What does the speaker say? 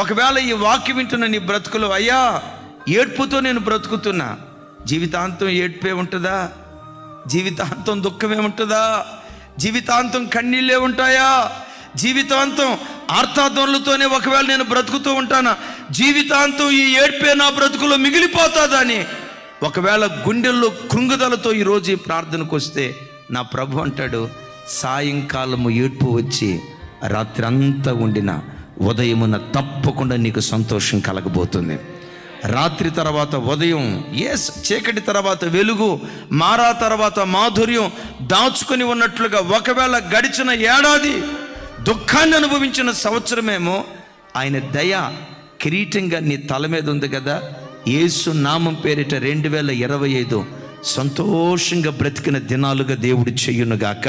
ఒకవేళ ఈ వాక్యం వింటున్న నీ బ్రతుకులో, అయ్యా ఏడ్పుతో నేను బ్రతుకుతున్నా, జీవితాంతం ఏడ్పే ఉంటుందా? జీవితాంతం దుఃఖమే ఉంటుందా? జీవితాంతం కన్నీళ్ళే ఉంటాయా? జీవితాంతం ఆర్తాధ్వనులతోనే ఒకవేళ నేను బ్రతుకుతూ ఉంటానా? జీవితాంతం ఈ ఏడ్పే నా బ్రతుకులో మిగిలిపోతుందా అని ఒకవేళ గుండెల్లో కృంగుదలతో ఈరోజు ఈ ప్రార్థనకు వస్తే, నా ప్రభు అంటాడు, సాయంకాలము ఏడ్పు వచ్చి రాత్రి అంతా ఉండిన ఉదయమున తప్పకుండా నీకు సంతోషం కలగబోతుంది. రాత్రి తర్వాత ఉదయం, చీకటి తర్వాత వెలుగు, మారా తర్వాత మాధుర్యం దాచుకొని ఉన్నట్లుగా ఒకవేళ గడిచిన ఏడాది దుఃఖాన్ని అనుభవించిన సంవత్సరమేమో ఆయన దయ కిరీటంగా నీ తల మీద ఉంది కదా. యేసు నామం పేరిట 2025 సంతోషంగా బ్రతికిన దినాలుగా దేవుడు చెయ్యునుగాక.